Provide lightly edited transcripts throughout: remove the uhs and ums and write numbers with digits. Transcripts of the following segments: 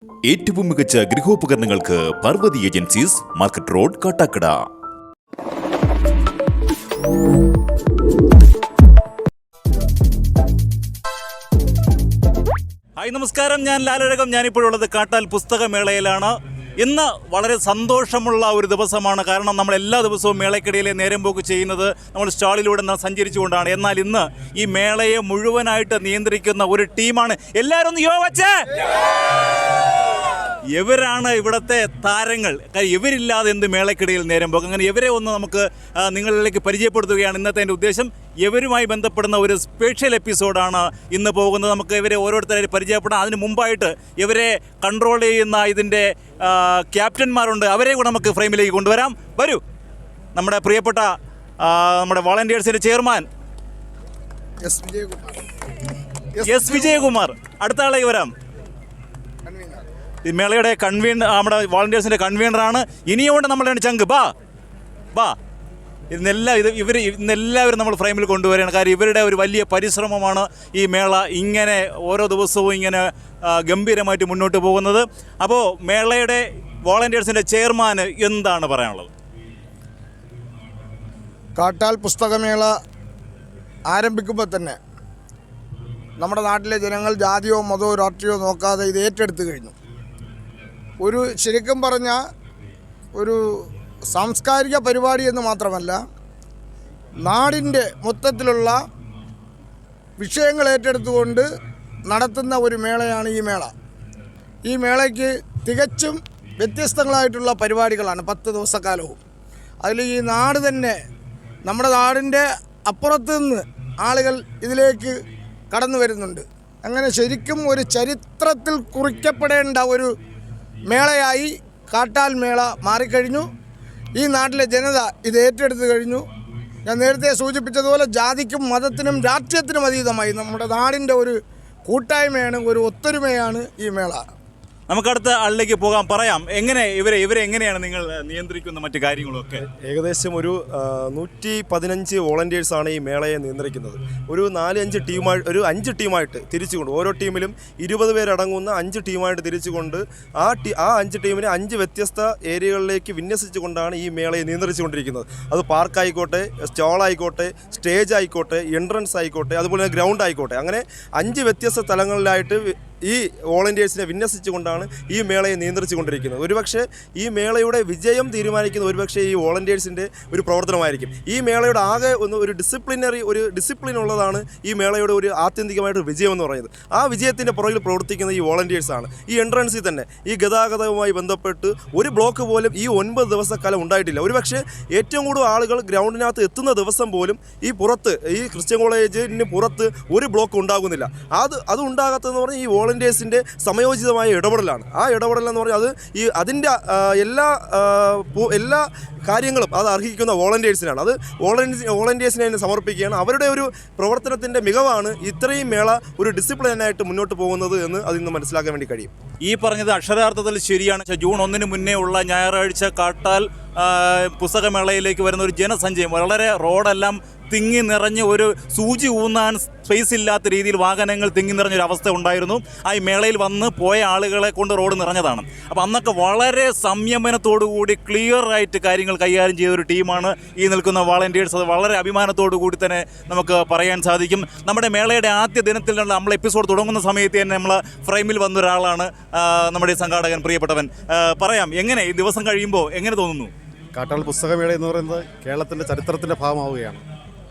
ഏറ്റവും മികച്ച ഗൃഹോപകരണങ്ങൾക്ക് Parvathi agencies, market road, Kattakada. Hi, നമസ്കാരം. ഞാൻ ലാലഴകം. ഞാനിപ്പോഴുള്ളത് കാട്ടാൽ പുസ്തകമേളയിലാണ്. ഇന്ന് വളരെ സന്തോഷമുള്ള ഒരു ദിവസമാണ്. കാരണം നമ്മൾ എല്ലാ ദിവസവും മേളയ്ക്കിടയിലെ നേരം പോക്ക് ചെയ്യുന്നത് നമ്മൾ സ്റ്റാളിലൂടെ സഞ്ചരിച്ചുകൊണ്ടാണ്. എന്നാൽ ഇന്ന് ഈ മേളയെ മുഴുവനായിട്ട് നിയന്ത്രിക്കുന്ന ഒരു ടീമാണ്. എല്ലാവരും ഒന്ന് യോ വച്ചേ. ഇവരാണ് ഇവിടുത്തെ താരങ്ങൾ. ഇവരില്ലാതെ എന്ത് മേളയ്ക്കിടയിൽ നേരം പോക്ക്. അങ്ങനെ ഇവരെ ഒന്ന് നമുക്ക് നിങ്ങളിലേക്ക് പരിചയപ്പെടുത്തുകയാണ് ഇന്നത്തെ എൻ്റെ ഉദ്ദേശം. ഇവരുമായി ബന്ധപ്പെടുന്ന ഒരു സ്പെഷ്യൽ എപ്പിസോഡാണ് ഇന്ന് പോകുന്നത്. നമുക്ക് ഇവരെ ഓരോരുത്തരായി പരിചയപ്പെടാം. അതിന് മുമ്പായിട്ട് ഇവരെ കൺട്രോൾ ചെയ്യുന്ന ഇതിൻ്റെ ക്യാപ്റ്റന്മാരുണ്ട്. അവരെ കൂടെ നമുക്ക് ഫ്രെയിമിലേക്ക് കൊണ്ടുവരാം. വരൂ. നമ്മുടെ പ്രിയപ്പെട്ട നമ്മുടെ വോളണ്ടിയേഴ്സിൻ്റെ ചെയർമാൻ എസ് വിജയകുമാർ. അടുത്ത ആളേക്ക് വരാം. ഈ മേളയുടെ നമ്മുടെ വോളണ്ടിയേഴ്സിൻ്റെ കൺവീനറാണ്. ഇനിയുകൊണ്ട് നമ്മളുടെ ചങ്ക്. ബാ ഇന്നെല്ലാവരും നമ്മൾ ഫ്രെയിമിൽ കൊണ്ടുവരികയാണ്. കാര്യം ഇവരുടെ ഒരു വലിയ പരിശ്രമമാണ് ഈ മേള ഇങ്ങനെ ഓരോ ദിവസവും ഇങ്ങനെ ഗംഭീരമായിട്ട് മുന്നോട്ട് പോകുന്നത്. അപ്പോൾ മേളയുടെ വോളണ്ടിയേഴ്സിൻ്റെ ചെയർമാന് എന്താണ് പറയാനുള്ളത്? കാട്ടാൽ പുസ്തകമേള ആരംഭിക്കുമ്പോൾ തന്നെ നമ്മുടെ നാട്ടിലെ ജനങ്ങൾ ജാതിയോ മതമോ രാഷ്ട്രീയമോ നോക്കാതെ ഇത് ഏറ്റെടുത്തു കഴിഞ്ഞു. ശരിക്കും പറഞ്ഞാൽ ഒരു സാംസ്കാരിക പരിപാടി എന്ന് മാത്രമല്ല, നാടിൻ്റെ മൊത്തത്തിലുള്ള വിഷയങ്ങൾ ഏറ്റെടുത്തുകൊണ്ട് നടത്തുന്ന ഒരു മേളയാണ് ഈ മേള. ഈ മേളയ്ക്ക് തികച്ചും വ്യത്യസ്തങ്ങളായിട്ടുള്ള പരിപാടികളാണ് 10 ദിവസക്കാലവും. അതിൽ ഈ നാട് തന്നെ, നമ്മുടെ നാടിൻ്റെ അപ്പുറത്ത് നിന്ന് ആളുകൾ ഇതിലേക്ക് കടന്നു വരുന്നുണ്ട്. അങ്ങനെ ശരിക്കും ഒരു ചരിത്രത്തിൽ കുറിക്കപ്പെടേണ്ട ഒരു മേളയായി കാട്ടാൽ മേള മാറിക്കഴിഞ്ഞു. ഈ നാട്ടിലെ ജനത ഇത് ഏറ്റെടുത്തു കഴിഞ്ഞു. ഞാൻ നേരത്തെ സൂചിപ്പിച്ചതുപോലെ ജാതിക്കും മതത്തിനും രാഷ്ട്രീയത്തിനും അതീതമായി നമ്മുടെ നാടിൻ്റെ ഒരു കൂട്ടായ്മയാണ്, ഒരു ഒത്തൊരുമയാണ് ഈ മേള. നമുക്കടുത്ത ആളിലേക്ക് പോകാം. പറയാം ഇവരെ എങ്ങനെയാണ് നിങ്ങൾ നിയന്ത്രിക്കുന്ന മറ്റു കാര്യങ്ങളൊക്കെ? ഏകദേശം ഒരു 115 വോളണ്ടിയേഴ്സാണ് ഈ മേളയെ നിയന്ത്രിക്കുന്നത്. ഒരു 5 ടീമായിട്ട് തിരിച്ചുകൊണ്ട്, ഓരോ ടീമിലും 20 പേരടങ്ങുന്ന 5 ടീമായിട്ട് തിരിച്ചുകൊണ്ട് ആ 5 ടീമിനെ 5 വ്യത്യസ്ത ഏരിയകളിലേക്ക് വിന്യസിച്ചുകൊണ്ടാണ് ഈ മേളയെ നിയന്ത്രിച്ചുകൊണ്ടിരിക്കുന്നത്. അത് പാർക്കായിക്കോട്ടെ, സ്റ്റോളായിക്കോട്ടെ, സ്റ്റേജ് ആയിക്കോട്ടെ, എൻട്രൻസ് ആയിക്കോട്ടെ, അതുപോലെ ഗ്രൗണ്ട് ആയിക്കോട്ടെ, അങ്ങനെ 5 വ്യത്യസ്ത സ്ഥലങ്ങളിലായിട്ട് ഈ വോളണ്ടിയേഴ്സിനെ വിന്യസിച്ചുകൊണ്ടാണ് ഈ മേളയെ നിയന്ത്രിച്ചു കൊണ്ടിരിക്കുന്നത്. ഒരുപക്ഷെ ഈ മേളയുടെ വിജയം തീരുമാനിക്കുന്ന ഒരുപക്ഷെ ഈ വോളണ്ടിയേഴ്സിൻ്റെ ഒരു പ്രവർത്തനമായിരിക്കും. ഈ മേളയുടെ ആകെ ഒരു ഡിസിപ്ലിൻ ഉള്ളതാണ് ഈ മേളയുടെ ഒരു ആത്യന്തികമായിട്ട് വിജയം എന്ന് പറയുന്നത്. ആ വിജയത്തിൻ്റെ പുറകിൽ പ്രവർത്തിക്കുന്ന ഈ വോളണ്ടിയേഴ്സാണ്. ഈ എൻട്രൻസിൽ തന്നെ ഈ ഗതാഗതവുമായി ബന്ധപ്പെട്ട് ഒരു ബ്ലോക്ക് പോലും ഈ 9 ദിവസക്കാലം ഉണ്ടായിട്ടില്ല. ഒരുപക്ഷെ ഏറ്റവും കൂടുതൽ ആളുകൾ ഗ്രൗണ്ടിനകത്ത് എത്തുന്ന ദിവസം പോലും ഈ പുറത്ത്, ഈ ക്രിസ്ത്യൻ കോളേജിന് പുറത്ത് ഒരു ബ്ലോക്ക് ഉണ്ടാകുന്നില്ല. അത് ഉണ്ടാകാത്തതെന്ന് പറഞ്ഞാൽ ഈ വോളണ്ടിയേഴ്സിൻ്റെ സമയോചിതമായ ഇടപെടലാണ്. ആ ഇടപെടലെന്ന് പറഞ്ഞാൽ അത് അതിൻ്റെ എല്ലാ കാര്യങ്ങളും അത് അർഹിക്കുന്ന വോളണ്ടിയേഴ്സിനാണ്. അത് വോളണ്ടിയേഴ്സിനെ തന്നെ സമർപ്പിക്കുകയാണ്. അവരുടെ ഒരു പ്രവർത്തനത്തിൻ്റെ മികവാണ് ഇത്രയും മേള ഒരു ഡിസിപ്ലിനായിട്ട് മുന്നോട്ട് പോകുന്നത് എന്ന് അതിന്ന് മനസ്സിലാക്കാൻ വേണ്ടി കഴിയും. ഈ പറഞ്ഞത് അക്ഷരാർത്ഥത്തിൽ ശരിയാണ്. ജൂൺ 1 മുന്നേ ഉള്ള ഞായറാഴ്ച കാട്ടാൽ പുസ്തകമേളയിലേക്ക് വരുന്ന ഒരു ജനസഞ്ചയം, വളരെ റോഡെല്ലാം തിങ്ങി നിറഞ്ഞ് ഒരു സൂചി ഊന്നാൻ സ്പേസ് ഇല്ലാത്ത രീതിയിൽ വാഹനങ്ങൾ തിങ്ങി നിറഞ്ഞൊരവസ്ഥ ഉണ്ടായിരുന്നു. ആ ഈ മേളയിൽ വന്ന് പോയ ആളുകളെ കൊണ്ട് റോഡ് നിറഞ്ഞതാണ്. അപ്പോൾ അന്നൊക്കെ വളരെ സംയമനത്തോടുകൂടി ക്ലിയർ ആയിട്ട് കാര്യങ്ങൾ കൈകാര്യം ചെയ്ത ഒരു ടീമാണ് ഈ നിൽക്കുന്ന വോളണ്ടിയേഴ്സ്. അത് വളരെ അഭിമാനത്തോടു കൂടി തന്നെ നമുക്ക് പറയാൻ സാധിക്കും. നമ്മുടെ മേളയുടെ ആദ്യ ദിനത്തിൽ നമ്മൾ എപ്പിസോഡ് തുടങ്ങുന്ന സമയത്ത് തന്നെ നമ്മൾ ഫ്രെയിമിൽ വന്ന ഒരാളാണ് നമ്മുടെ സംഘാടകൻ പ്രിയപ്പെട്ടവൻ. പറയാം, എങ്ങനെ ഈ ദിവസം കഴിയുമ്പോൾ എങ്ങനെ തോന്നുന്നു? കാട്ടാൽ പുസ്തകമേള എന്ന് പറയുന്നത് കേരളത്തിൻ്റെ ചരിത്രത്തിൻ്റെ ഭാഗമാവുകയാണ്.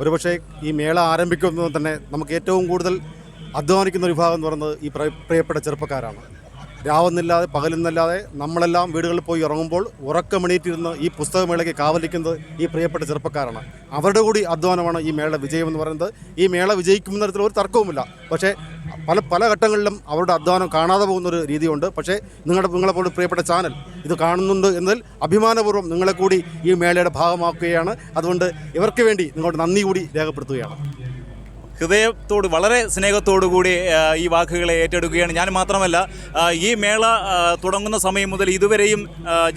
ഒരുപക്ഷെ ഈ മേള ആരംഭിക്കുമ്പോൾ തന്നെ നമുക്ക് ഏറ്റവും കൂടുതൽ അധ്വാനിക്കുന്ന ഒരു വിഭാഗം എന്ന് പറയുന്നത് ഈ പ്രിയപ്പെട്ട ചെറുപ്പക്കാരാണ്. രാവെന്നില്ലാതെ പകലെന്നല്ലാതെ നമ്മളെല്ലാം വീടുകളിൽ പോയി ഇറങ്ങുമ്പോൾ ഉറക്കമെണീറ്റിരുന്ന് ഈ പുസ്തകമേളയ്ക്ക് കാവലിക്കുന്നത് ഈ പ്രിയപ്പെട്ട ചെറുപ്പക്കാരാണ്. അവരുടെ കൂടി അധ്വാനമാണ് ഈ മേള വിജയം എന്ന് പറയുന്നത്. ഈ മേള വിജയിക്കുന്ന തരത്തിൽ ഒരു തർക്കവുമില്ല. പക്ഷേ പല ഘട്ടങ്ങളിലും അവരുടെ അധ്വാനം കാണാതെ പോകുന്നൊരു രീതിയുണ്ട്. പക്ഷേ നിങ്ങളെപ്പോലെ പ്രിയപ്പെട്ട ചാനൽ ഇത് കാണുന്നുണ്ട് എന്നതിൽ അഭിമാനപൂർവ്വം നിങ്ങളെ കൂടി ഈ മേളയുടെ ഭാഗമാക്കുകയാണ്. അതുകൊണ്ട് ഇവർക്ക് വേണ്ടി നിങ്ങളുടെ നന്ദി കൂടി രേഖപ്പെടുത്തുകയാണ്. ഹൃദയത്തോട് വളരെ സ്നേഹത്തോടു കൂടി ഈ വാക്കുകളെ ഏറ്റെടുക്കുകയാണ്. ഞാൻ മാത്രമല്ല, ഈ മേള തുടങ്ങുന്ന സമയം മുതൽ ഇതുവരെയും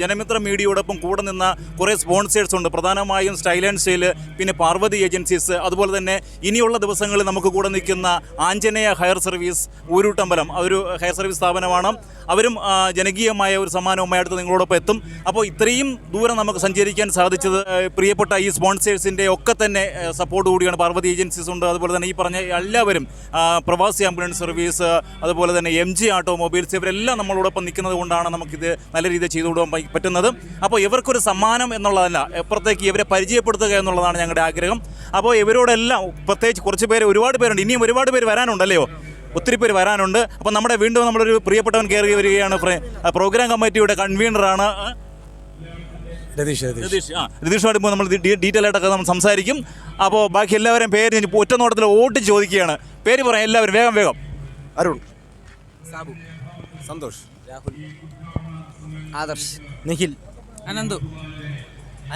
ജനമിത്ര മീഡിയയോടൊപ്പം കൂടെ നിന്ന കുറേ സ്പോൺസേഴ്സ് ഉണ്ട്. പ്രധാനമായും സ്റ്റൈൽ ആൻഡ് സ്റ്റൈൽ, പിന്നെ പാർവതി ഏജൻസീസ്, അതുപോലെ തന്നെ ഇനിയുള്ള ദിവസങ്ങളിൽ നമുക്ക് കൂടെ നിൽക്കുന്ന ആഞ്ജനേയ ഹയർ സർവീസ് ഊരൂട്ടമ്പലം, ഒരു ഹയർ സർവീസ് സ്ഥാപനമാണ്. അവരും ജനകീയമായ ഒരു സമ്മാനവുമായി അടുത്ത് നിങ്ങളോടൊപ്പം എത്തും. അപ്പോൾ ഇത്രയും ദൂരം നമുക്ക് സഞ്ചരിക്കാൻ സാധിച്ചത് പ്രിയപ്പെട്ട ഈ സ്പോൺസേഴ്സിൻ്റെ ഒക്കെ തന്നെ സപ്പോർട്ട് കൂടിയാണ്. പാർവതി ഏജൻസീസ് ഉണ്ട്, അതുപോലെ തന്നെ ഈ പറഞ്ഞ എല്ലാവരും, പ്രവാസി ആംബുലൻസ് സർവീസ്, അതുപോലെ തന്നെ MG ഓട്ടോമൊബൈൽസ്, ഇവരെല്ലാം നമ്മളോടൊപ്പം നിൽക്കുന്നത് കൊണ്ടാണ് നമുക്കിത് നല്ല രീതിയിൽ ചെയ്തു കൊടുക്കാൻ പറ്റുന്നത്. അപ്പോൾ ഇവർക്കൊരു സമ്മാനം എന്നുള്ളതല്ല, അപ്പുറത്തേക്ക് ഇവരെ പരിചയപ്പെടുത്തുക എന്നുള്ളതാണ് ഞങ്ങളുടെ ആഗ്രഹം. അപ്പോൾ ഇവരോടെല്ലാം പ്രത്യേകിച്ച് കുറച്ച് പേര്, ഒരുപാട് പേരുണ്ട്, ഇനിയും ഒരുപാട് പേര് വരാനുണ്ടല്ലയോ, ഒത്തിരി പേര് വരാനുണ്ട്. അപ്പം വീണ്ടും നമ്മളൊരു പ്രിയപ്പെട്ടവൻ കയറി വരികയാണ്. പ്രോഗ്രാം കമ്മിറ്റിയുടെ കൺവീനറാണ് രതീഷുമായിട്ട് ഇപ്പോൾ നമ്മൾ ഡീറ്റെയിൽ ആയിട്ടൊക്കെ നമ്മൾ സംസാരിക്കും. അപ്പോൾ ബാക്കി എല്ലാവരും പേര് ഒറ്റ നോട്ടത്തിൽ ഓട്ട് ചോദിക്കുകയാണ്. പേര് പറയാം എല്ലാവരും, വേഗം വേഗം. അരുൺ, സാബു, സന്തോഷ്, രാഹുൽ, ആദർശ്, നിഖിൽ, അനന്തു,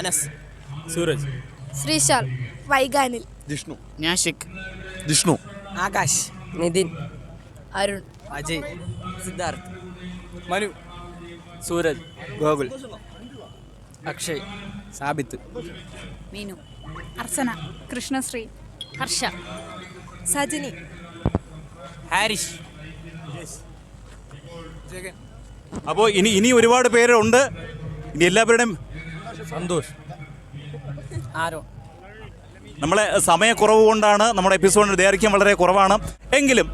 അനസ്, സൂരജ്, ശ്രീശാൽ, വൈഗാനിൽ, ജിഷ്ണു, നാഷിക്, ജിഷ്ണു, ആകാശ്, നിതിൻ, അരുൺ, അജയ്, സിദ്ധാർത്ഥ്, മനു, സൂരജ്, ഗോകുൽ, അക്ഷയ്, സാബിത്ത്, മീനു, അർച്ചന, കൃഷ്ണശ്രീ, ഹർഷ, സജിനി, ഹാരിഷ്, അപ്പോൾ ഇനി ഒരുപാട് പേരുണ്ട്. ഇനി എല്ലാവരുടെയും സന്തോഷ്, ആരോ. നമ്മളെ സമയക്കുറവ് കൊണ്ടാണ് നമ്മുടെ എപ്പിസോഡിൻ്റെ ദൈർഘ്യം വളരെ കുറവാണ്. എങ്കിലും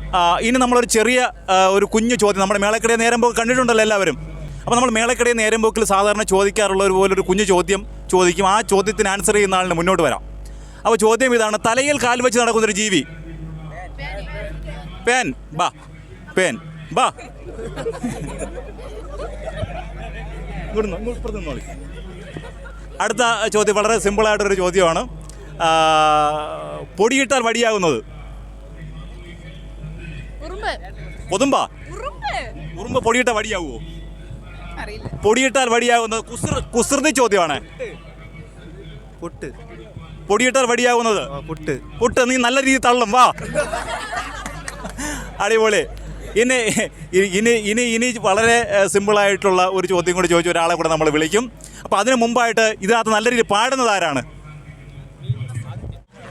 ഇനി നമ്മളൊരു ചെറിയ ഒരു കുഞ്ഞു ചോദ്യം, നമ്മുടെ മേളക്കടയെ നേരമ്പോക്ക് കണ്ടിട്ടുണ്ടല്ലോ എല്ലാവരും. അപ്പോൾ നമ്മൾ മേളക്കടയെ നേരമ്പോക്കിൽ സാധാരണ ചോദിക്കാറുള്ള പോലൊരു കുഞ്ഞു ചോദ്യം ചോദിക്കും. ആ ചോദ്യത്തിന് ആൻസർ ചെയ്യുന്ന ആളിന് മുന്നോട്ട് വരാം. അപ്പോൾ ചോദ്യം ഇതാണ്: തലയിൽ കാൽ വെച്ച് നടക്കുന്നൊരു ജീവി. പേൻ ബാ, പേൻ ബാ. അടുത്ത ചോദ്യം വളരെ സിമ്പിളായിട്ടൊരു ചോദ്യമാണ്. പൊടിയിട്ടാൽ വടിയാകുന്നത് കൊതുമ്പാ? ഉറുമ്പ് പൊടിയിട്ട വടിയാകുമോ? പൊടിയിട്ടാൽ വടിയാകുന്നത് കുസൃതി ചോദ്യമാണ്. പുട്ട്, പൊടിയിട്ടാൽ വടിയാകുന്നത് പുട്ട്, പുട്ട്. നീ നല്ല രീതിയിൽ തള്ളും, വാ. അടിപൊളി. ഇനി വളരെ സിമ്പിളായിട്ടുള്ള ഒരു ചോദ്യം കൂടി ചോദിച്ച ഒരാളെ കൂടെ നമ്മൾ വിളിക്കും. അപ്പോൾ അതിന് മുമ്പായിട്ട് ഇതിനകത്ത് നല്ല രീതിയിൽ പാടുന്നത് ആരാണ്?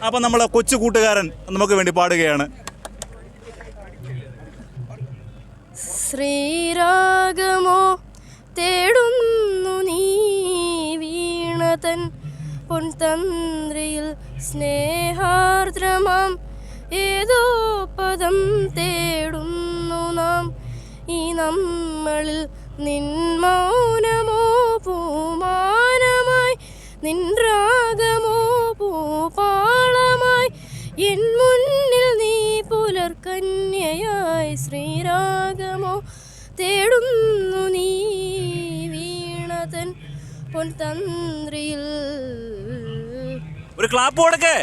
അപ്പം നമ്മൾ കൊച്ചു കൂട്ടുകാരൻ നമുക്ക് വേണ്ടി പാടുകയാണ്. ശ്രീരാഗമോ തേടുന്നു നീ വീണതൻ പൊൻതന്ത്രിയിൽ സ്നേഹാർദ്രമാം ഏതോ പദം തേടുന്നു നാം. ഈ നമ്മളിൽ നിൻ മൗനമോ പൂമാനമായി, നിൻ രാഗമോ പൂപാളമായി, എൻ മുന്നിൽ നീ പുലർക്കന്യയായി. ശ്രീരാഗമോ തേടുന്നു നീ വീണതൻ പൊൻതന്ത്രിയിൽ. ഒരു ക്ലാപ്പ് കൊടുക്കേ.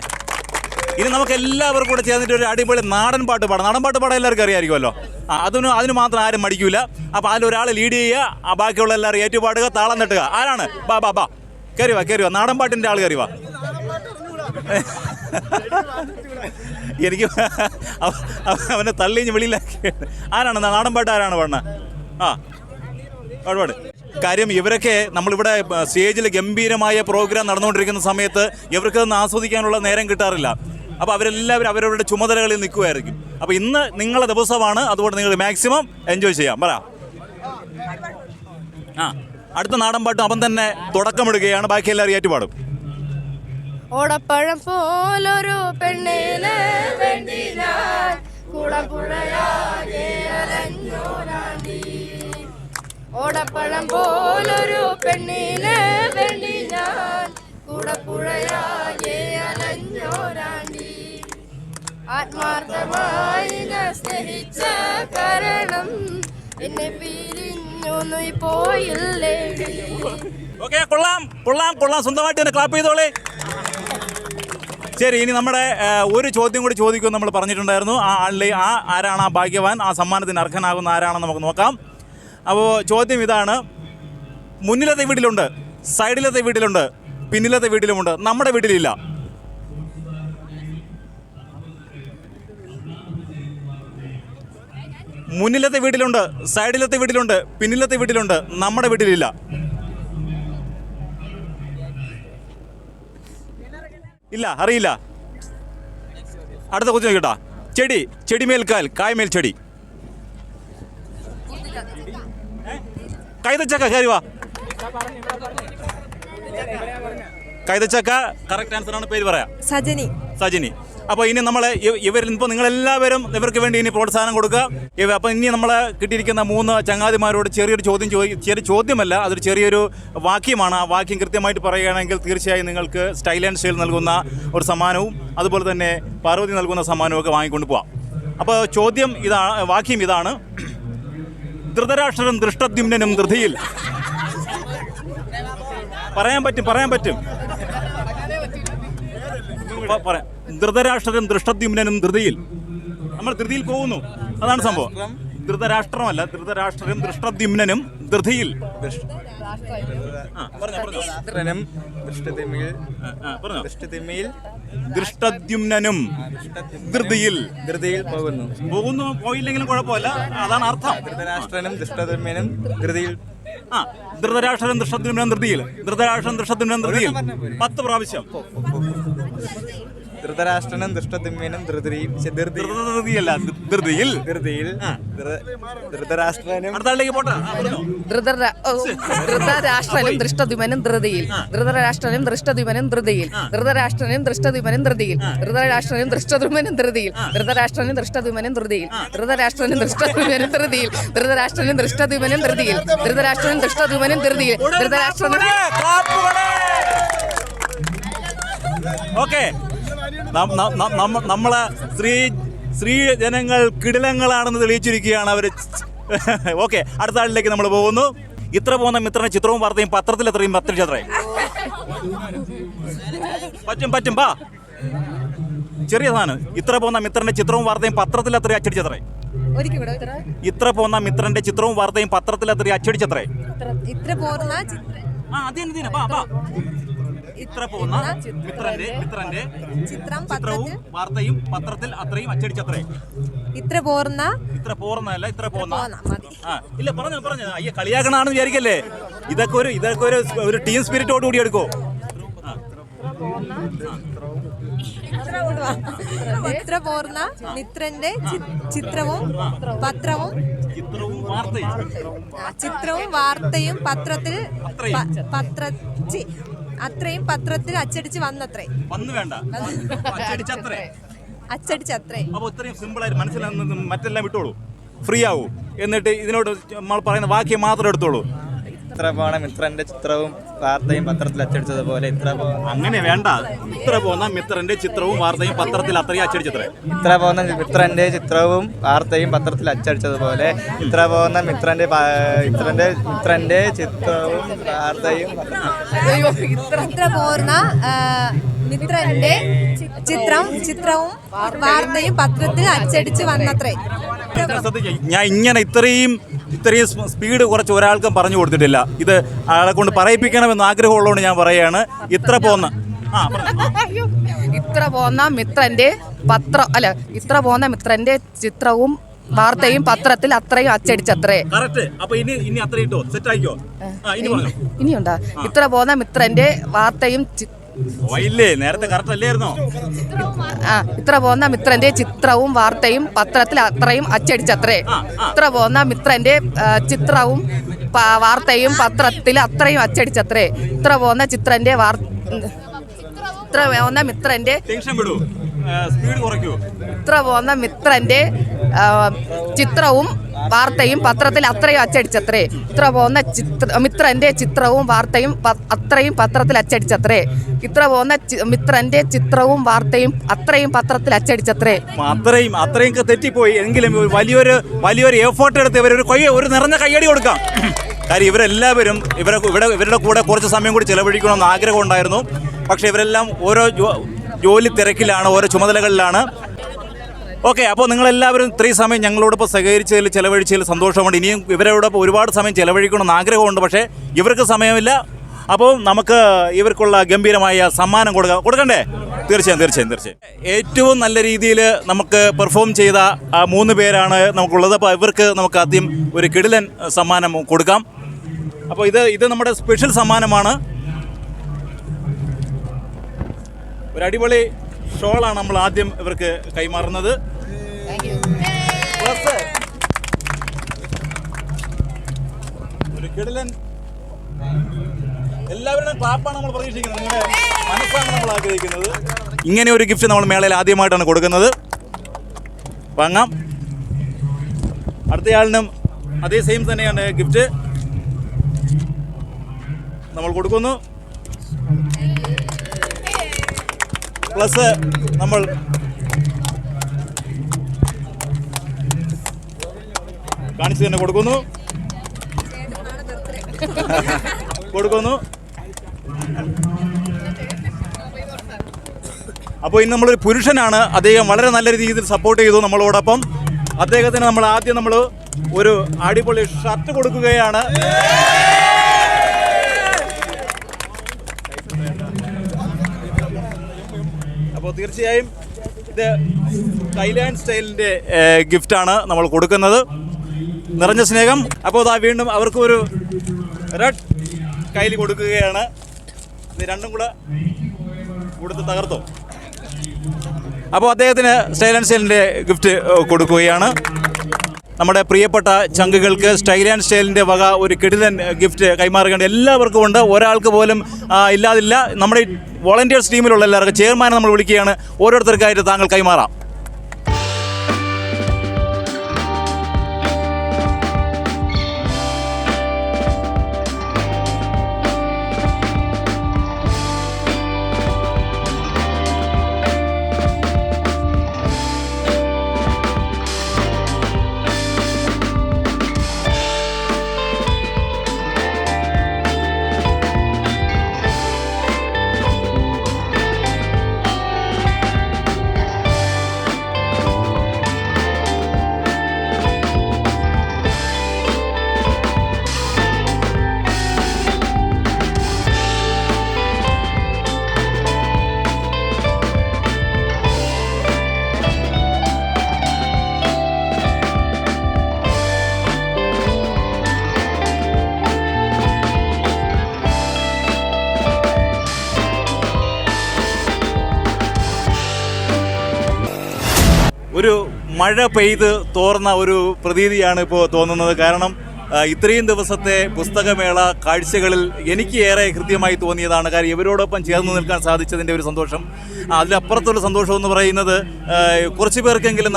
ഇനി നമുക്ക് എല്ലാവർക്കും കൂടെ ചേർന്നിട്ട് ഒരു അടിപൊളി നാടൻ പാട്ട് പാടാം. നാടൻ പാട്ട് പാടാൻ എല്ലാവർക്കും അറിയാമായിരിക്കുമല്ലോ. അതിന് മാത്രം ആരും മടിക്കൂല. അപ്പോൾ അതിലൊരാൾ ലീഡ് ചെയ്യുക, ബാക്കിയുള്ള എല്ലാവരും ഏറ്റുപാടുക, താളം തട്ടുക. ആരാണ്? ബാ ബാ ബാ, കയറി വാ. നാടൻ പാട്ടിൻ്റെ ആൾ കയറി വാ. എനിക്ക് അവനെ തള്ളിഞ്ഞ് വെളിയിലാക്കി. ആരാണ് നാടൻ പാട്ട്? ആരാണ് പാടുന്നത്? പാട്. കാര്യം ഇവരൊക്കെ നമ്മളിവിടെ സ്റ്റേജിൽ ഗംഭീരമായ പ്രോഗ്രാം നടന്നുകൊണ്ടിരിക്കുന്ന സമയത്ത് ഇവർക്കൊന്നും ആസ്വദിക്കാനുള്ള നേരം കിട്ടാറില്ല. അപ്പോൾ അവരെല്ലാവരും അവരവരുടെ ചുമതലകളിൽ നിൽക്കുമായിരിക്കും. അപ്പോൾ ഇന്ന് നിങ്ങളുടെ ദിവസമാണ്, അതുകൊണ്ട് നിങ്ങൾ മാക്സിമം എൻജോയ് ചെയ്യാം. പറ. അടുത്ത നാടൻ പാട്ടും അവൻ തന്നെ തുടക്കമിടുകയാണ്. ബാക്കി എല്ലാവരും ഏറ്റുപാടും. ഓടപ്പഴം പോലൊരു പെണ്ണിനെ വേണ്ടി ഞാൻ കുളപ്പുഴയാകെ അലഞ്ഞോരാണ്ടി. ഓടപ്പഴം പോലൊരു പെണ്ണിനെ വേണ്ടി ഞാൻ കുളപ്പുഴയാകെ അലഞ്ഞോരാണ്ടി. ആത്മാർത്ഥമായി ഞാൻ സ്നേഹിച്ച കാരണം എന്നെ പിരിഞ്ഞു പോയില്ലേ. ഓക്കെ, കൊള്ളാം. സ്വന്തമായിട്ട് തന്നെ ക്ലാപ്പ് ചെയ്തോളേ. ശരി, ഇനി നമ്മുടെ ഒരു ചോദ്യം കൂടി ചോദിക്കുമെന്ന് നമ്മൾ പറഞ്ഞിട്ടുണ്ടായിരുന്നു. ആരാണ് ആ ഭാഗ്യവാൻ, ആ സമ്മാനത്തിന് അർഹനാകുന്ന ആരാണെന്ന് നമുക്ക് നോക്കാം. അപ്പോൾ ചോദ്യം ഇതാണ്: മുന്നിലത്തെ വീട്ടിലുണ്ട്, സൈഡിലത്തെ വീട്ടിലുണ്ട്, പിന്നിലത്തെ വീട്ടിലുമുണ്ട്, നമ്മുടെ വീട്ടിലില്ല. മുന്നിലത്തെ വീട്ടിലുണ്ട്, സൈഡിലത്തെ വീട്ടിലുണ്ട്, പിന്നിലത്തെ വീട്ടിലുണ്ട്, നമ്മുടെ വീട്ടിലില്ല. ഇല്ല, അറിയില്ല. അടുത്ത കൊച്ചു നോക്കിട്ടാ. ചെടി, ചെടിമേൽ കാൽ, കായ്മേൽ ചെടി. കൈതച്ചക്ക, കയറി വാ. കൈതച്ചക്ക കറക്റ്റ് ആൻസർ ആണ്. പേര് പറയാം. സജിനി. അപ്പോൾ ഇനി നമ്മൾ ഇവരിൽ ഇപ്പോൾ നിങ്ങളെല്ലാവരും ഇവർക്ക് വേണ്ടി ഇനി പ്രോത്സാഹനം കൊടുക്കുക. അപ്പോൾ ഇനി നമ്മൾ കിട്ടിയിരിക്കുന്ന 3 ചങ്ങാതിമാരോട് ചെറിയൊരു ചോദ്യമല്ല, അതൊരു ചെറിയൊരു വാക്യമാണ്. ആ വാക്യം കൃത്യമായിട്ട് പറയുകയാണെങ്കിൽ തീർച്ചയായും നിങ്ങൾക്ക് സ്റ്റൈൽ ആൻഡ് സ്റ്റൈൽ നൽകുന്ന ഒരു സമ്മാനവും അതുപോലെ തന്നെ പാർവതി നൽകുന്ന സമ്മാനവും ഒക്കെ വാങ്ങിക്കൊണ്ട് പോവാം. അപ്പോൾ ചോദ്യം ഇതാണ്, വാക്യം ഇതാണ്: ധൃതരാഷ്ട്രനും ദൃഷ്ടദ്യുമ്നനും ധൃതിയിൽ. പറയാൻ പറ്റും. ധൃതരാഷ്ട്രനും ദൃഷ്ടദ്യുമ്നനും ധൃതിയിൽ. നമ്മൾ ധൃതിയിൽ പോകുന്നു, അതാണ് സംഭവം. ധൃതരാഷ്ട്രമല്ല, ധൃതരാഷ്ട്രനും ദൃഷ്ടദ്യുമ്നനും ധൃതിയിൽ. ദൃഷ്ടദ്യുമ്നനും ധൃതിയിൽ പോകുന്നു. പോയില്ലെങ്കിലും കുഴപ്പമില്ല, അതാണ് അർത്ഥം. ധൃതരാഷ്ട്രനും ദൃഷ്ടദ്യുമ്നനും ധൃതിയിൽ. ധൃതരാഷ്ട്രനും ദൃഷ്ടദ്യുമ്നനും ധൃതിയിൽ. ധൃതരാഷ്ട്രൻ ദൃഷ്ടദ്യുമ്നനും ധൃതിയിൽ 10 പ്രാവശ്യം. ധൃതരാഷ്ട്രനും ദൃഷ്ടദ്യുമ്നനും ധൃതിയിൽ. ധൃതരാഷ്ട്രനും അടുത്താളിലേക്ക് പോട്ടെ. ധൃതരാഷ്ട്രനും ദൃഷ്ടദ്യുമ്നനും ധൃതിയിൽ. ധൃതരാഷ്ട്രനും ദൃഷ്ടദ്യുമ്നനും ധൃതിയിൽ. ധൃതരാഷ്ട്രനും ദൃഷ്ടദ്യുമ്നനും ധൃതിയിൽ. ധൃതരാഷ്ട്രനും ദൃഷ്ടദ്യുമ്നനും ധൃതിയിൽ. ധൃതരാഷ്ട്രനും ദൃഷ്ടദ്യുമ്നനും ധൃതിയിൽ. ധൃതരാഷ്ട്രനും ദൃഷ്ടദ്യുമ്നനും ധൃതിയിൽ. ധൃതരാഷ്ട്രനും ദൃഷ്ടദ്യുമ്നനും ധൃതിയിൽ. ധൃതരാഷ്ട്രനും ദൃഷ്ടദ്യുമ്നനും ധൃതിയിൽ. ധൃതരാഷ്ട്രനും. ഓക്കെ, നമ്മളെ സ്ത്രീ ജനങ്ങൾ കിടിലങ്ങളാണെന്ന് തെളിയിച്ചിരിക്കുകയാണ് അവർ. ഓക്കെ, അടുത്ത ആളിലേക്ക് നമ്മൾ പോകുന്നു. ഇത്ര പോകുന്ന മിത്രന്റെ ചിത്രവും വാർത്തയും പത്രത്തിൽ എത്രയും പത്രേ. പറ്റും പാ. ചെറിയ സാധനം. ഇത്ര പോകുന്ന മിത്രന്റെ ചിത്രവും വാർത്തയും പത്രത്തിൽ എത്രയും അച്ചടിച്ചത്രേ. ഇത്ര പോകുന്ന മിത്രന്റെ ചിത്രവും വാർത്തയും പത്രത്തിൽ എത്രയും അച്ചടിച്ചത്രേ. ഇത്ര പോകുന്ന മിത്രന്റെ ചിത്രവും വാർത്തയും പത്രത്തിൽ അത്രയും അച്ചടിച്ചത്രേ. ഇത്ര പോർന്നല്ല, ഇത്ര പോന്ന. ഇല്ല, പറഞ്ഞു. അയ്യ, കളിയാക്കണാണെന്ന് വിചാരിക്കല്ലേ. ഇതൊക്കെ ഒരു ടീം സ്പിരിറ്റോട് കൂടി എടുക്കോ. ഇത്ര പോർന്ന മിത്രന്റെ ചിത്രവും വാർത്തയും പത്രത്തിൽ അത്രയും പത്രത്തിൽ അച്ചടിച്ച് വന്നത്രേ. അച്ചടിച്ചത്രേ. അപ്പോൾ ഇത്രയും സിമ്പിളായിട്ട് മനസ്സിലാകുന്ന മറ്റെല്ലാം വിട്ടോളൂ, ഫ്രീ ആവൂ. എന്നിട്ട് ഇതിനോട് നമ്മൾ പറയുന്ന വാക്യം മാത്രം എടുത്തോളൂ. ഇത്ര പോണ മിത്രന്റെ ചിത്രവും വാർത്തയും പത്രത്തിൽ അച്ചടിച്ചതുപോലെ. അങ്ങനെ വേണ്ട. ഇത്ര പോകുന്ന മിത്രന്റെ ചിത്രവും വാർത്തയും പത്രത്തിൽ അത്രയും അച്ചടിച്ചത്രേ. ഇത്ര പോകുന്ന മിത്രന്റെ ചിത്രവും വാർത്തയും പത്രത്തിൽ അച്ചടിച്ചതുപോലെ. ഇത്ര പോകുന്ന മിത്രന്റെ ചിത്രവും വാർത്തയും. ഇത്ര പോർന്ന മിത്രന്റെ ചിത്രവും വാർത്തയും പത്രത്തിൽ അച്ചടിച്ച് വന്നത്രേ. ഞാൻ ഇങ്ങനെ ഇത്രയും സ്പീഡ് കുറച്ച് ഒരാൾക്കും പറഞ്ഞു കൊടുത്തിട്ടില്ല. ഇത് ആളെ കൊണ്ട് പറയിപ്പിക്കണമെന്ന് ആഗ്രഹമുള്ളതുകൊണ്ട് ഞാൻ പറയുകയാണ്. ഇത്ര പോകുന്ന മിത്രന്റെ ചിത്രവും വാർത്തയും പത്രത്തിൽ അത്രയും അച്ചടിച്ചത്രേ. അപ്പൊ ഇനി അത്ര ഇട്ടോ, സെറ്റ് ആയിക്കോ. ഇനിയുണ്ടാ? ഇത്ര പോകുന്ന മിത്രന്റെ വാർത്തയും നേരത്തെ കറക്റ്റ് അല്ലായിരുന്നോ? ഇത്ര പോകുന്ന മിത്രന്റെ ചിത്രവും വാർത്തയും പത്രത്തിൽ അത്രയും അച്ചടിച്ചത്രേ. ഇത്ര പോകുന്ന മിത്രന്റെ ചിത്രവും വാർത്തയും പത്രത്തിൽ അത്രയും അച്ചടിച്ചത്രേ. ഇത്ര പോകുന്ന മിത്രന്റെ ചിത്രവും വാർത്തയും പത്രത്തിൽ അത്രയും അച്ചടിച്ചത്രേ. ഇത്ര പോകുന്ന മിത്രന്റെ ചിത്രവും വാർത്തയും അത്രയും പത്രത്തിൽ അച്ചടിച്ചത്രേ. ഇത്ര പോകുന്ന മിത്രന്റെ ചിത്രവും വാർത്തയും അത്രയും പത്രത്തിൽ അച്ചടിച്ചത്രേ. അത്രയും തെറ്റിപ്പോയി. എങ്കിലും വലിയൊരു എഫേർട്ട് എടുത്ത് ഒരു നിറഞ്ഞ കയ്യടി കൊടുക്കാം. കാര്യം ഇവരെല്ലാവരും ഇവരുടെ കൂടെ കുറച്ച് സമയം കൂടി ചെലവഴിക്കണമെന്ന് ആഗ്രഹം ഉണ്ടായിരുന്നു. പക്ഷേ ഇവരെല്ലാം ഓരോ ജോലി തിരക്കിലാണ്, ഓരോ ചുമതലകളിലാണ്. ഓക്കെ, അപ്പോൾ നിങ്ങളെല്ലാവരും ഇത്രയും സമയം ഞങ്ങളോടൊപ്പം സഹകരിച്ചതിൽ ചെലവഴിച്ചതിൽ സന്തോഷമുണ്ട്. ഇനിയും ഇവരോടൊപ്പം ഒരുപാട് സമയം ചെലവഴിക്കണമെന്ന് ആഗ്രഹമുണ്ട്. പക്ഷേ ഇവർക്ക് സമയമില്ല. അപ്പോൾ നമുക്ക് ഇവർക്കുള്ള ഗംഭീരമായ സമ്മാനം കൊടുക്കണ്ടേ? തീർച്ചയായും ഏറ്റവും നല്ല രീതിയിൽ നമുക്ക് പെർഫോം ചെയ്ത ആ 3 പേരാണ് നമുക്കുള്ളത്. അപ്പോൾ ഇവർക്ക് നമുക്ക് ആദ്യം ഒരു കിടിലൻ സമ്മാനം കൊടുക്കാം. അപ്പോൾ ഇത് നമ്മുടെ സ്പെഷ്യൽ സമ്മാനമാണ്. ഒരു അടിപൊളി ഷോളാണ് നമ്മൾ ആദ്യം ഇവർക്ക് കൈമാറുന്നത്. പ്ലസ് ഒരു കിടിലൻ, എല്ലാവരുടെയും ക്ലാപ്പാണ് നമ്മൾ പ്രതീക്ഷിക്കുന്നത്, നിങ്ങളുടെ മനസ്സാണ് നമ്മൾ ആഗ്രഹിക്കുന്നത്. ഇങ്ങനെ ഒരു ഗിഫ്റ്റ് നമ്മൾ മേളയിൽ ആദ്യമായിട്ടാണ് കൊടുക്കുന്നത്. വാങ്ങാം. അടുത്തയാളിനും അതേ സെയിം തന്നെയാണ് ഗിഫ്റ്റ് നമ്മൾ കൊടുക്കുന്നു. പ്ലസ് നമ്മൾ കാണിച്ചു തന്നെ കൊടുക്കുന്നു. അപ്പോൾ ഇന്ന് നമ്മളൊരു പുരുഷനാണ്, അദ്ദേഹം വളരെ നല്ല രീതിയിൽ സപ്പോർട്ട് ചെയ്തു നമ്മളോടൊപ്പം. അദ്ദേഹത്തിന് നമ്മൾ ആദ്യം ഒരു അടിപൊളി ഷർട്ട് കൊടുക്കുകയാണ്. അപ്പോൾ തീർച്ചയായും ഇത് തായ്ലാൻഡ് സ്റ്റൈലിൻ്റെ ഗിഫ്റ്റാണ് നമ്മൾ കൊടുക്കുന്നത്. നിറഞ്ഞ സ്നേഹം. അപ്പോൾ അതാ വീണ്ടും അവർക്ക് ഒരു റെഡ് കയ്യിൽ കൊടുക്കുകയാണ്. ഇത് രണ്ടും കൂടെ കൊടുത്ത് തകർത്തോ. അപ്പോൾ അദ്ദേഹത്തിന് സ്റ്റൈൽ ആൻഡ് സ്റ്റൈലിൻ്റെ ഗിഫ്റ്റ് കൊടുക്കുകയാണ്. നമ്മുടെ പ്രിയപ്പെട്ട ചങ്കുകൾക്ക് സ്റ്റൈൽ ആൻഡ് സ്റ്റൈലിൻ്റെ വക ഒരു കിടിലൻ ഗിഫ്റ്റ് കൈമാറുകയാണ്. എല്ലാവർക്കും ഉണ്ട്, ഒരാൾക്ക് പോലും ഇല്ലാതില്ല. നമ്മുടെ വോളണ്ടിയേഴ്സ് ടീമിലുള്ള എല്ലാവർക്കും ചെയർമാനെ നമ്മൾ വിളിക്കുകയാണ്. ഓരോരുത്തർക്കായിട്ട് താങ്കൾ കൈമാറാം. ഒരു മഴ പെയ്ത് തോർന്ന ഒരു പ്രതീതിയാണ് ഇപ്പോൾ തോന്നുന്നത്. കാരണം ഇത്രയും ദിവസത്തെ പുസ്തകമേള കാഴ്ചകളിൽ എനിക്ക് ഏറെ ഹൃദ്യമായി തോന്നിയതാണ്. കാരണം ഇവരോടൊപ്പം ചേർന്ന് നിൽക്കാൻ സാധിച്ചതിൻ്റെ ഒരു സന്തോഷം, അതിലപ്പുറത്തുള്ള സന്തോഷം എന്ന് പറയുന്നത് കുറച്ച് പേർക്കെങ്കിലും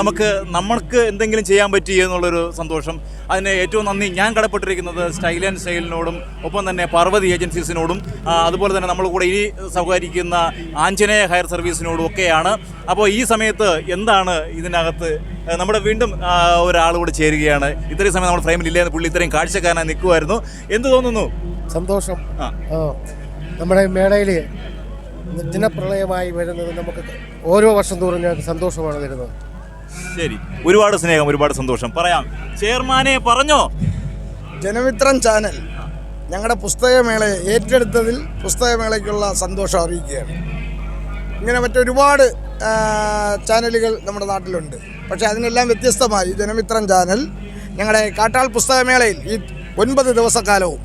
നമ്മൾക്ക് എന്തെങ്കിലും ചെയ്യാൻ പറ്റി എന്നുള്ളൊരു സന്തോഷം. അതിന് ഏറ്റവും നന്ദി ഞാൻ കടപ്പെട്ടിരിക്കുന്നത് സ്റ്റൈൽ ആൻഡ് സ്റ്റൈലിനോടും ഒപ്പം തന്നെ പാർവതി ഏജൻസീസിനോടും അതുപോലെ തന്നെ നമ്മൾ കൂടെ ഇനി സഹകരിക്കുന്ന ആഞ്ജനേയ ഹയർ സർവീസിനോടും ഒക്കെയാണ്. അപ്പോൾ ഈ സമയത്ത് എന്താണ് ഇതിനകത്ത് നമ്മുടെ വീണ്ടും ഒരാൾ കൂടെ ചേരുകയാണ്. ഇത്രയും സമയം നമ്മൾ ഫ്രെയിമിലില്ലായിരുന്നു, പുള്ളി ഇത്രയും കാഴ്ചക്കാരനായി നിൽക്കുമായിരുന്നു. എന്ത് തോന്നുന്നു? സന്തോഷം. നമ്മുടെ മേളയിൽ ജനപ്രളയമായി വരുന്നത് നമുക്ക് ഓരോ വർഷം തോറും ഞങ്ങൾക്ക് സന്തോഷമാണ് തരുന്നത്. ശരി, ഒരുപാട് സ്നേഹം, ഒരുപാട് സന്തോഷം. പറയാം, ചെയർമാനെ പറഞ്ഞോ. ജനമിത്രം ചാനൽ ഞങ്ങളുടെ പുസ്തകമേളയെ ഏറ്റെടുത്തതിൽ പുസ്തകമേളയ്ക്കുള്ള സന്തോഷം അറിയിക്കുകയാണ്. ഇങ്ങനെ മറ്റൊരുപാട് ചാനലുകൾ നമ്മുടെ നാട്ടിലുണ്ട്. പക്ഷേ അതിനെല്ലാം വ്യത്യസ്തമായി ജനമിത്രം ചാനൽ ഞങ്ങളുടെ കാട്ടാൾ പുസ്തകമേളയിൽ ഈ 9 ദിവസക്കാലവും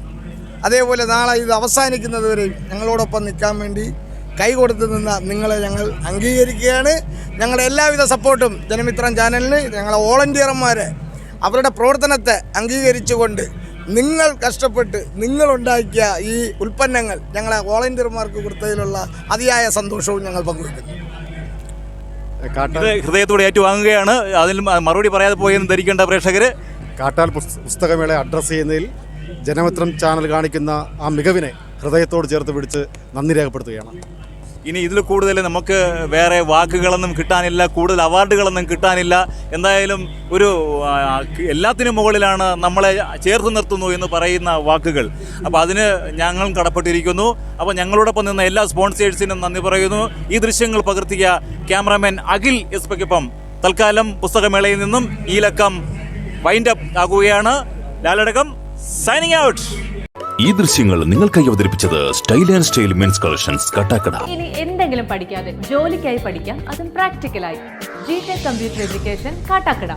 അതേപോലെ നാളെ ഇത് അവസാനിക്കുന്നത് വരെയും ഞങ്ങളോടൊപ്പം നിൽക്കാൻ വേണ്ടി കൈകൊടുത്ത് നിന്ന നിങ്ങളെ ഞങ്ങൾ അംഗീകരിക്കുകയാണ്. ഞങ്ങളുടെ എല്ലാവിധ സപ്പോർട്ടും ജനമിത്രം ചാനലിന്, ഞങ്ങളെ വോളണ്ടിയർമാരെ അവരുടെ പ്രവർത്തനത്തെ അംഗീകരിച്ചുകൊണ്ട് നിങ്ങൾ കഷ്ടപ്പെട്ട് നിങ്ങളുണ്ടാക്കിയ ഈ ഉൽപ്പന്നങ്ങൾ ഞങ്ങളെ വോളണ്ടിയർമാർക്ക് കൊടുത്തതിലുള്ള അതിയായ സന്തോഷവും ഞങ്ങൾ പങ്കുവയ്ക്കുന്നു. ഹൃദയത്തോടെ ഏറ്റുവാങ്ങുകയാണ്. അതിൽ മറുപടി പറയാതെ പോയെന്ന് ധരിക്കേണ്ട പ്രേക്ഷകർ. കാട്ടാൽ പുസ്തകമേള അഡ്രസ്സ് ചെയ്യുന്നതിൽ ജനമിത്രം ചാനൽ കാണിക്കുന്ന ആ മികവിനെ ഹൃദയത്തോട് ചേർത്ത് പിടിച്ച് നന്ദി രേഖപ്പെടുത്തുകയാണ്. ഇനി ഇതിൽ കൂടുതൽ നമുക്ക് വേറെ വാക്കുകളൊന്നും കിട്ടാനില്ല, കൂടുതൽ അവാർഡുകളൊന്നും കിട്ടാനില്ല. എന്തായാലും ഒരു എല്ലാത്തിനും മുകളിലാണ് നമ്മളെ ചേർത്ത് നിർത്തുന്നു എന്ന് പറയുന്ന വാക്കുകൾ. അപ്പോൾ അതിന് ഞങ്ങൾ കടപ്പെട്ടിരിക്കുന്നു. അപ്പോൾ ഞങ്ങളോടൊപ്പം നിന്ന എല്ലാ സ്പോൺസേഴ്സിനും നന്ദി പറയുന്നു. ഈ ദൃശ്യങ്ങൾ പകർത്തിയ ക്യാമറാമാൻ അഖിൽ എസ്പയ്ക്കൊപ്പം തൽക്കാലം പുസ്തകമേളയിൽ നിന്നും ഈ ലക്കം വൈൻഡപ്പ് ആകുകയാണ്. ലാലടക്കം സൈനിങ് ഔട്ട്. ഈ ദൃശ്യങ്ങൾ നിങ്ങൾക്കായി അവതരിപ്പിച്ചത് style and style men's collections Kattakada. ഇനി എന്തെങ്കിലും പഠിക്കാതെ ജോലിക്കായി പഠിക്കാം, അതും പ്രാക്ടിക്കലായി. GTech computer education Kattakada.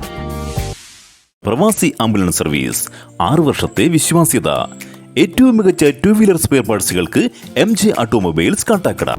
Pravasi ambulance service 6 വർഷത്തെ വിശ്വാസ്യത. ഏറ്റവും മികച്ച 2 വീലർ സ്പെയർ പാർട്സുകൾക്ക് MJ ഓട്ടോമൊബൈൽസ് കാട്ടാക്കട.